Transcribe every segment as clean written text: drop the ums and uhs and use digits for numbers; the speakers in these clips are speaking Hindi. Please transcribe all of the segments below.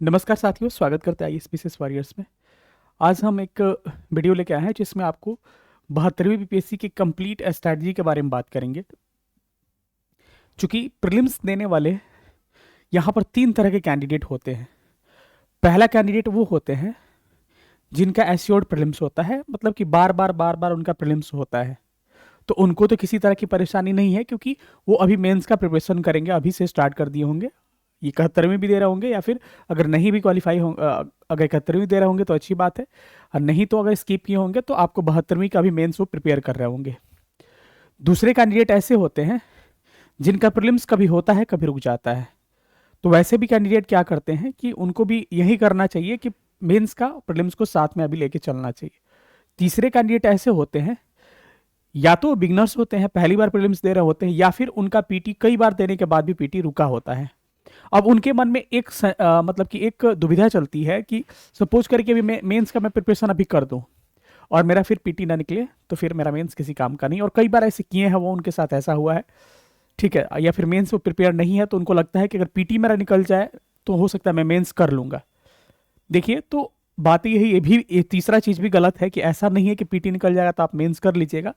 नमस्कार साथियों, स्वागत करते हैं आईएएस वॉरियर्स में। आज हम एक वीडियो लेके आए हैं जिसमें आपको 72वीं बीपीएससी की कंप्लीट स्ट्रैटेजी के बारे में बात करेंगे। चूंकि प्रीलिम्स देने वाले यहाँ पर 3 तरह के कैंडिडेट होते हैं। पहला कैंडिडेट वो होते हैं जिनका एश्योर्ड प्रीलिम्स होता है, मतलब कि बार बार उनका प्रीलिम्स होता है, तो उनको तो किसी तरह की परेशानी नहीं है क्योंकि वो अभी मेंस का प्रिपरेशन करेंगे, अभी से स्टार्ट कर दिए होंगे। ये 71वीं भी दे रहे होंगे, या फिर अगर नहीं भी क्वालिफाई हो, अगर 71वीं दे रहे होंगे तो अच्छी बात है, और नहीं तो अगर स्किप किए होंगे तो आपको 72वीं का भी मेंस वो प्रिपेयर कर रहे होंगे। दूसरे कैंडिडेट ऐसे होते हैं जिनका प्रीलिम्स कभी होता है कभी रुक जाता है। तो वैसे भी कैंडिडेट क्या करते हैं कि उनको भी यही करना चाहिए कि मेंस का प्रीलिम्स को साथ में अभी लेके चलना चाहिए। तीसरे कैंडिडेट ऐसे होते हैं, या तो बिगनर्स होते हैं, पहली बार प्रीलिम्स दे रहे होते हैं, या फिर उनका पीटी कई बार देने के बाद भी पीटी रुका होता है। अब उनके मन में एक मतलब कि एक दुविधा चलती है कि सपोज करके अभी मैं मेंस का मैं प्रिपरेशन अभी कर दूं और मेरा फिर पीटी ना निकले तो फिर मेरा मेंस किसी काम का नहीं। और कई बार ऐसे किए हैं, वो उनके साथ ऐसा हुआ है, ठीक है। या फिर मेंस वो प्रिपेयर नहीं है तो उनको लगता है कि अगर पीटी मेरा निकल जाए तो हो सकता है मैं मेंस कर लूंगा। देखिए, तो बात यही, ये तीसरा चीज भी गलत है कि ऐसा नहीं है कि पीटी निकल जाएगा तो आप मेंस कर लीजिएगा,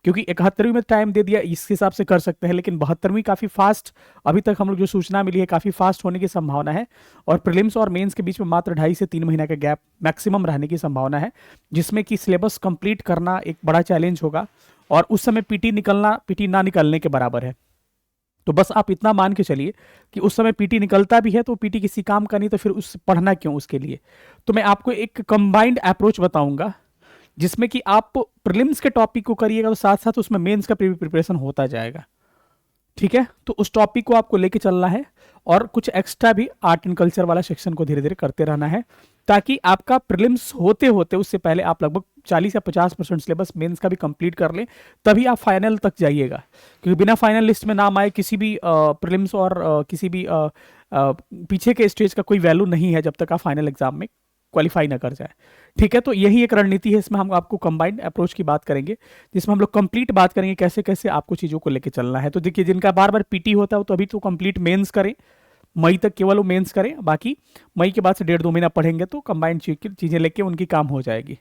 क्योंकि 71वीं में टाइम दे दिया इस हिसाब से कर सकते हैं, लेकिन 72वीं काफी फास्ट, अभी तक हम लोग जो सूचना मिली है काफी फास्ट होने की संभावना है। और प्रीलिम्स और मेंस के बीच में मात्र 2.5 से 3 महीना का गैप मैक्सिमम रहने की संभावना है, जिसमें कि सिलेबस कंप्लीट करना एक बड़ा चैलेंज होगा, और उस समय पीटी ना निकलने के बराबर है। तो बस आप इतना मान के चलिए कि उस समय पीटी निकलता भी है तो पीटी किसी काम का नहीं, तो फिर उस पढ़ना क्यों उसके लिए। तो मैं आपको एक कंबाइंड अप्रोच बताऊंगा जिसमें कि आप प्रीलिम्स के टॉपिक को करिएगा तो साथ साथ उसमें मेंस का प्रिपरेशन होता जाएगा, ठीक है। तो उस टॉपिक को आपको लेके चलना है, और कुछ एक्स्ट्रा भी आर्ट एंड कल्चर वाला सेक्शन को धीरे धीरे करते रहना है, ताकि आपका प्रीलिम्स होते होते उससे पहले आप लगभग 40 या 50% सिलेबस मेंस का भी कंप्लीट कर लें, तभी आप फाइनल तक जाइएगा। क्योंकि बिना फाइनल लिस्ट में नाम आए किसी भी प्रीलिम्स और किसी भी पीछे के स्टेज का कोई वैल्यू नहीं है जब तक आप फाइनल एग्जाम में क्वालिफाई ना कर जाए, ठीक है। तो यही एक रणनीति है, इसमें हम आपको कंबाइंड अप्रोच की बात करेंगे, जिसमें हम लोग कंप्लीट बात करेंगे कैसे कैसे आपको चीज़ों को लेके चलना है। तो देखिए, जिनका बार बार पीटी होता है तो अभी तो कंप्लीट मेंस करें, मई तक केवल वो मेंस करें, बाकी मई के बाद से 1.5-2 महीना पढ़ेंगे तो कंबाइंड चीज़ें लेके उनकी काम हो जाएगी।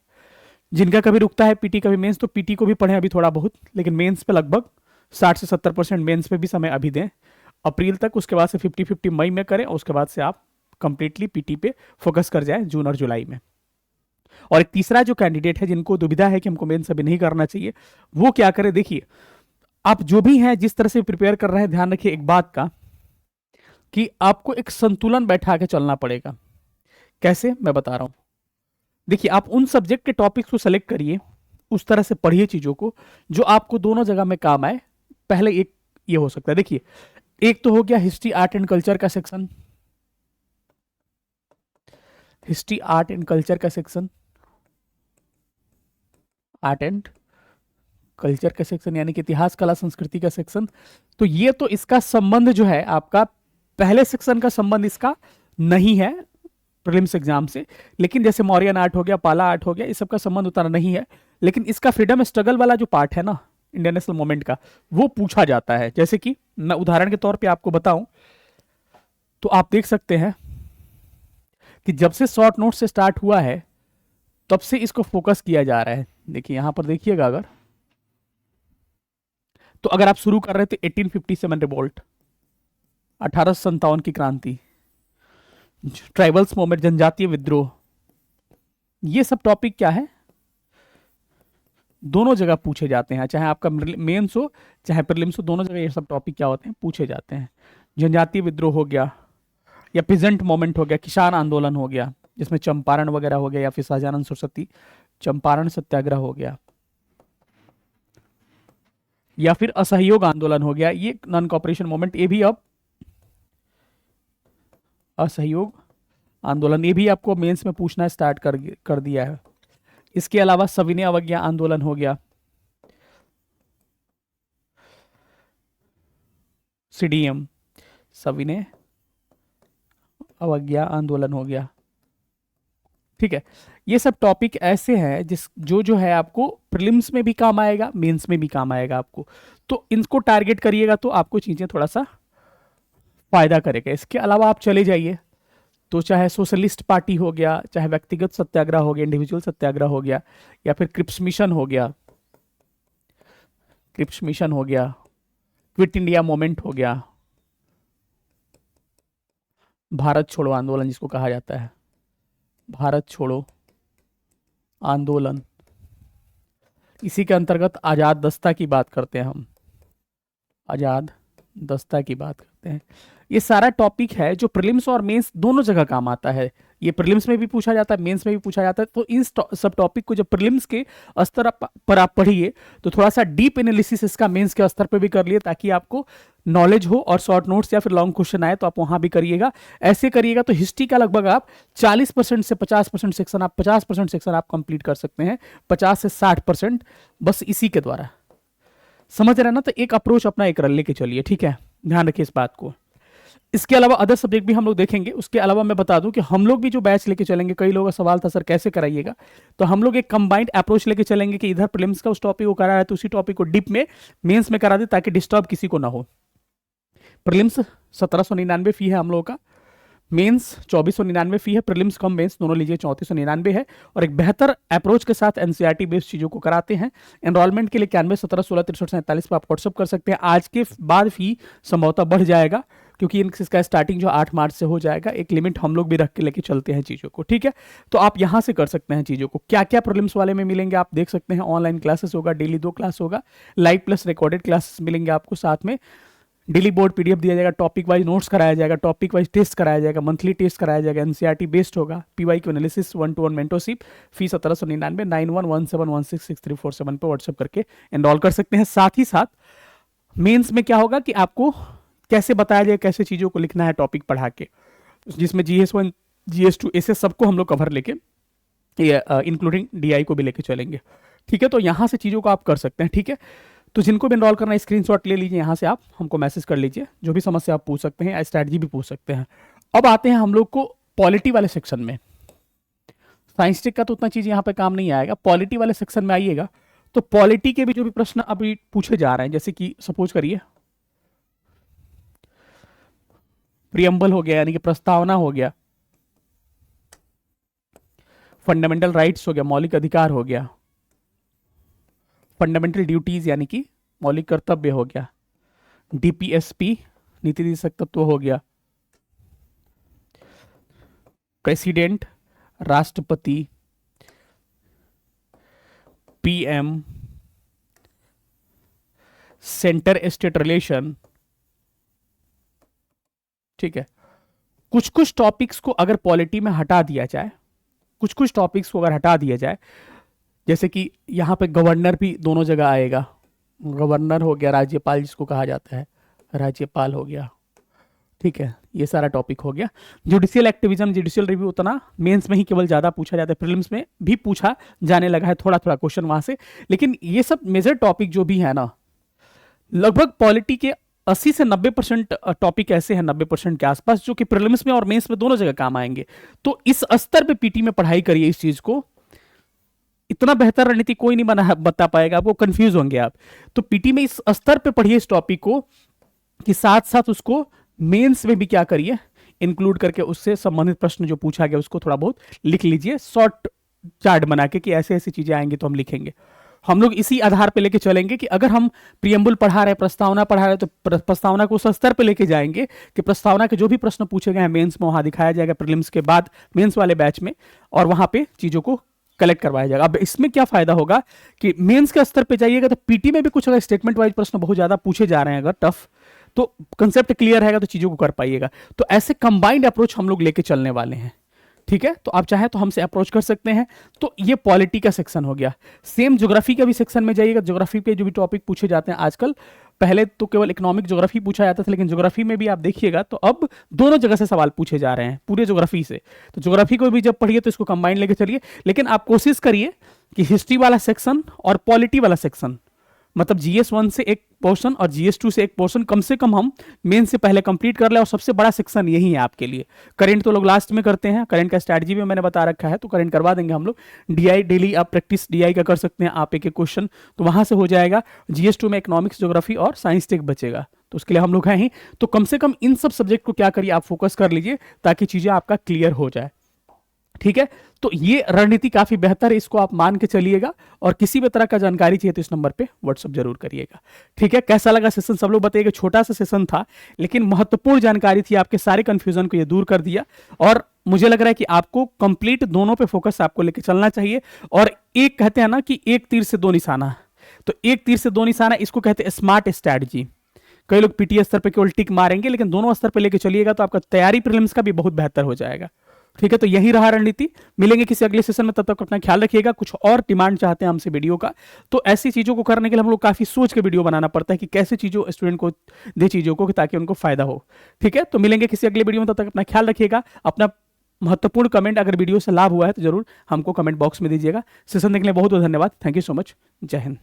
जिनका कभी रुकता है पीटी कभी मेंस, तो पीटी को भी पढ़ें अभी थोड़ा बहुत, लेकिन मेंस पे लगभग 60 से 70% मेंस पे भी समय अभी दें अप्रैल तक। उसके बाद से 50-50 मई में करें, और उसके बाद से आप कंप्लीटली पीटी पे फोकस कर जाए जून और जुलाई में। और एक तीसरा जो कैंडिडेट है जिनको दुविधा है कि हमको मेंस अभी नहीं करना चाहिए, वो क्या करे। देखिए, आप जो भी हैं जिस तरह से प्रिपेयर कर रहे हैं, ध्यान रखिए एक बात का कि आपको एक संतुलन बैठा के चलना पड़ेगा। कैसे, मैं बता रहा हूं। देखिए, आप उन सब्जेक्ट के टॉपिक्स को सेलेक्ट करिए, उस तरह से पढ़िए चीजों को जो आपको दोनों जगह में काम आए। पहले एक ये हो सकता है, देखिए, एक तो हो गया हिस्ट्री आर्ट एंड कल्चर का section, history art and culture का सेक्शन, आर्ट एंड कल्चर का सेक्शन यानी कि इतिहास कला संस्कृति का सेक्शन। तो ये तो इसका संबंध जो है आपका पहले सेक्शन का संबंध इसका नहीं है प्रीलिम्स एग्जाम से, लेकिन जैसे मौर्यन आर्ट हो गया, पाला आर्ट हो गया, इस सब का संबंध उतना नहीं है। लेकिन इसका फ्रीडम स्ट्रगल वाला जो पार्ट है ना, इंडियन नेशनल मूवमेंट का, वो पूछा जाता है। जैसे कि मैं उदाहरण के तौर पे आपको बताऊं तो आप देख सकते हैं कि जब से शॉर्ट नोट से स्टार्ट हुआ है तब से इसको फोकस किया जा रहा है। देखिए यहां पर देखिएगा, अगर आप शुरू कर रहे थे 1857 रिवोल्ट, 1857 की क्रांति, ट्राइबल्स मूवमेंट, जनजातीय विद्रोह, ये सब टॉपिक क्या है, दोनों जगह पूछे जाते हैं। चाहे आपका मेंस हो चाहे प्रीलिम्स हो, दोनों जगह ये सब टॉपिक क्या होते हैं, पूछे जाते हैं। जनजातीय विद्रोह हो गया, या पीजेंट मूवमेंट हो गया, किसान आंदोलन हो गया जिसमें चंपारण वगैरह हो गया, या फिर सहजानंद सरस्वती चंपारण सत्याग्रह हो गया, या फिर असहयोग आंदोलन हो गया, ये नॉन कॉपरेशन मूवमेंट, ये भी अब असहयोग आंदोलन, ये भी आपको मेंस में पूछना स्टार्ट कर दिया है। इसके अलावा सविनय अवज्ञा आंदोलन हो गया, सीडीएम, सविनय अवज्ञा आंदोलन हो गया, ठीक है। ये सब टॉपिक ऐसे हैं जो है आपको प्रीलिम्स में भी काम आएगा, मेंस में भी काम आएगा आपको। तो इनको टारगेट करिएगा तो आपको चीजें थोड़ा सा फायदा करेगा। इसके अलावा आप चले जाइए तो चाहे सोशलिस्ट पार्टी हो गया, चाहे व्यक्तिगत सत्याग्रह हो गया, इंडिविजुअल सत्याग्रह हो गया, या फिर क्रिप्स मिशन हो गया, क्रिप्स मिशन हो गया, क्विट इंडिया मूवमेंट हो गया, भारत छोड़ो आंदोलन जिसको कहा जाता है, भारत छोड़ो आंदोलन, इसी के अंतर्गत आजाद दस्ता की बात करते हैं हम, आजाद दस्ता की बात करते हैं। ये सारा टॉपिक है जो प्रीलिम्स और मेंस दोनों जगह काम आता है। ये प्रीलिम्स में भी पूछा जाता है, मेंस में भी पूछा जाता है। तो इन सब टॉपिक को जब प्रीलिम्स के स्तर पर आप पढ़िए तो थोड़ा सा डीप एनालिसिस इसका मेंस के स्तर पर भी कर लिए, ताकि आपको नॉलेज हो और शॉर्ट नोट्स या फिर लॉन्ग क्वेश्चन आए तो आप वहां भी करिएगा। ऐसे करिएगा तो हिस्ट्री का लगभग आप 40% से 50% सेक्शन, आप 50% सेक्शन आप कंप्लीट कर सकते हैं, 50 से 60% बस इसी के द्वारा। समझ रहे हैं ना? तो एक अप्रोच अपना एक लेके चलिए, ठीक है, ध्यान रखिए इस बात को। इसके अलावा अदर सब्जेक्ट भी हम लोग देखेंगे। उसके अलावा मैं बता दूं कि हम लोग भी जो बैच लेके चलेंगे, कई लोगों का सवाल था सर कैसे कराइएगा, तो हम लोग एक कंबाइंड अप्रोच लेके चलेंगे कि इधर प्रीलिम्स का उस टॉपिक को करा रहा है तो उसी टॉपिक को डीप में मेंस में करा दे, ताकि डिस्टर्ब किसी को ना हो। प्रीलिम्स 1799 फी है हम लोगों का, मेंस 2499 फी है, प्रीलिम्स कम मेंस दोनों लीजिए 3499 है। और एक बेहतर अप्रोच के साथ एनसीईआरटी बेस्ड चीजों को कराते हैं। एनरोलमेंट के लिए 91 17 16 63 47 पर आप व्हाट्सअप कर सकते हैं। आज के बाद फी संभवतः बढ़ जाएगा, क्योंकि इसका स्टार्टिंग जो 8 मार्च से हो जाएगा। एक लिमिट हम लोग भी रख के लेके चलते हैं चीज़ों को, ठीक है। तो आप यहाँ से कर सकते हैं चीज़ों को। क्या क्या प्रीलिम्स वाले में मिलेंगे आप देख सकते हैं। ऑनलाइन क्लासेस होगा, डेली 2 क्लास होगा, लाइव प्लस रिकॉर्डेड क्लासेस मिलेंगे आपको, साथ में डेली बोर्ड पीडीएफ दिया जाएगा, टॉपिक वाइज नोट्स कराया जाएगा, टॉपिक वाइज टेस्ट कराया जाएगा, मंथली टेस्ट कराया जाएगा, एनसीईआरटी बेस्ड होगा, पीवाईक्यू एनालिसिस, 1-to-1 मेंटरशिप, फी 1799, 9117166347 पे व्हाट्सएप करके एनरोल कर सकते हैं। साथ ही साथ मेंस में क्या होगा कि आपको कैसे बताया जाए, कैसे चीज़ों को लिखना है टॉपिक पढ़ा के, जिसमें GS1 GS2 ऐसे सबको हम लोग कवर लेके, इंक्लूडिंग DI को भी लेके चलेंगे, ठीक है। तो यहाँ से चीज़ों को आप कर सकते हैं, ठीक है। तो जिनको भी एनरोल करना है स्क्रीनशॉट ले लीजिए, यहाँ से आप हमको मैसेज कर लीजिए, जो भी समस्या आप पूछ सकते हैं, स्ट्रैटेजी भी पूछ सकते हैं। अब आते हैं हम लोग को पॉलिटी वाले सेक्शन में। साइंस टेक का तो उतना चीज़ यहाँ पे काम नहीं आएगा, पॉलिटी वाले सेक्शन में आइएगा तो पॉलिटी के भी जो भी प्रश्न अभी पूछे जा रहे हैं, जैसे कि सपोज करिए प्रियम्बल हो गया, यानी कि प्रस्तावना हो गया, फंडामेंटल राइट्स हो गया, मौलिक अधिकार हो गया, फंडामेंटल ड्यूटीज यानी कि मौलिक कर्तव्य हो गया, DPSP नीति निदेशक तत्व हो गया, प्रेसिडेंट राष्ट्रपति, PM, सेंटर स्टेट रिलेशन, ठीक है। कुछ कुछ टॉपिक्स को अगर पॉलिटी में हटा दिया जाए, कुछ कुछ टॉपिक्स को अगर हटा दिया जाए, जैसे कि यहाँ पे गवर्नर भी दोनों जगह आएगा, गवर्नर हो गया, राज्यपाल जिसको कहा जाता है, राज्यपाल हो गया, ठीक है, ये सारा टॉपिक हो गया। जुडिशियल एक्टिविज्म, जुडिशियल रिव्यू उतना मेंस में ही केवल ज़्यादा पूछा जाता है, प्रीलिम्स में भी पूछा जाने लगा है थोड़ा थोड़ा क्वेश्चन वहाँ से, लेकिन ये सब मेजर टॉपिक जो भी है ना, लगभग पॉलिटी के 80 से 90% टॉपिक ऐसे हैं, 90% के आसपास, जो कि प्रीलिम्स में और मेंस में दोनों जगह काम आएंगे। तो इस स्तर पे पीटी में पढ़ाई करिए इस चीज़ को, इतना बेहतर रणनीति कोई नहीं बता पाएगा आपको, कंफ्यूज होंगे आप। तो पीटी में इस स्तर पे पढ़िए इस टॉपिक को, कि साथ साथ उसको मेंस में भी क्या करिए, इंक्लूड करके उससे संबंधित प्रश्न जो पूछा गया उसको थोड़ा बहुत लिख लीजिए, शॉर्ट चार्ट बना के कि ऐसे ऐसी चीजें आएंगी तो हम लिखेंगे। हम लोग इसी आधार पे लेके चलेंगे कि अगर हम प्रियम्बल पढ़ा रहे हैं, प्रस्तावना पढ़ा रहे हैं, तो प्रस्तावना को उस स्तर पे लेके जाएंगे कि प्रस्तावना के जो भी प्रश्न पूछे गए हैं मेंस में वहां दिखाया जाएगा, प्रीलिम्स के बाद मेंस वाले बैच में, और वहां पे चीजों को कलेक्ट करवाया जाएगा। अब इसमें क्या फायदा होगा कि मेंस के स्तर पे जाइएगा तो पीटी में भी कुछ अगर स्टेटमेंट वाइज प्रश्न बहुत ज्यादा पूछे जा रहे हैं, अगर टफ, तो कंसेप्ट क्लियर रहेगा तो चीजों को कर पाइएगा। तो ऐसे कंबाइंड अप्रोच हम लोग लेके चलने वाले हैं, ठीक है। तो आप चाहे तो हमसे अप्रोच कर सकते हैं। तो ये पॉलिटी का सेक्शन हो गया। सेम ज्योग्राफी का भी सेक्शन में जाइएगा, ज्योग्राफी के जो भी टॉपिक पूछे जाते हैं आजकल, पहले तो केवल इकोनॉमिक ज्योग्राफी पूछा जाता था, लेकिन ज्योग्राफी में भी आप देखिएगा तो अब दोनों जगह से सवाल पूछे जा रहे हैं, पूरे ज्योग्राफी से। तो ज्योग्राफी को भी जब पढ़िए तो इसको कंबाइन लेके चलिए, लेकिन आप कोशिश करिए कि हिस्ट्री वाला सेक्शन और पॉलिटी वाला सेक्शन, मतलब GS1 से एक पोर्शन और GS2 से एक पोर्शन कम से कम हम मेन से पहले कंप्लीट कर ले। और सबसे बड़ा सेक्शन यही है आपके लिए। करंट तो लोग लास्ट में करते हैं, करंट का स्ट्रैटेजी भी मैंने बता रखा है, तो करंट करवा देंगे हम लोग। DI डेली आप प्रैक्टिस DI का कर सकते हैं आप, एक एक क्वेश्चन तो वहां से हो जाएगा। GS2 में इकोनॉमिक्स, ज्योग्राफी और साइंस टेक बचेगा, तो तो उसके लिए हम लोग हैं ही। तो कम से कम इन सब सब्जेक्ट को क्या करिए, आप फोकस कर लीजिए ताकि चीजें आपका क्लियर हो जाए। ठीक है, तो ये रणनीति काफी बेहतर है, इसको आप मान के चलिएगा। और किसी भी तरह का जानकारी चाहिए तो इस नंबर पे व्हाट्सअप जरूर करिएगा। ठीक है, कैसा लगा सेशन सब लोग बताइएगा। छोटा सा सेशन था लेकिन महत्वपूर्ण जानकारी थी, आपके सारे कंफ्यूजन को ये दूर कर दिया। और मुझे लग रहा है कि आपको कंप्लीट दोनों पे फोकस आपको लेके चलना चाहिए। और एक कहते हैं ना कि एक तीर से दो निशाना, तो एक तीर से दो निशाना इसको कहते हैं स्मार्ट स्ट्रैटेजी। कई लोग पीटीएस स्तर पे केवल टिक मारेंगे, लेकिन दोनों स्तर पे लेके चलिएगा तो आपका तैयारी प्रीलिम्स का भी बहुत बेहतर हो जाएगा। ठीक है, तो यही रहा रणनीति। मिलेंगे किसी अगले सेशन में, तब तक अपना ख्याल रखिएगा। कुछ और डिमांड चाहते हैं हमसे वीडियो का, तो ऐसी चीजों को करने के लिए हम लोग काफी सोच के वीडियो बनाना पड़ता है कि कैसे चीजों स्टूडेंट को दे चीजों को, ताकि उनको फायदा हो। ठीक है, तो मिलेंगे किसी अगले वीडियो में, तब तक अपना ख्याल रखिएगा। अपना महत्वपूर्ण कमेंट अगर वीडियो से लाभ हुआ है तो जरूर हमको कमेंट बॉक्स में दीजिएगा। सेशन देखने के लिए बहुत बहुत धन्यवाद। Thank you so much. जय हिंद।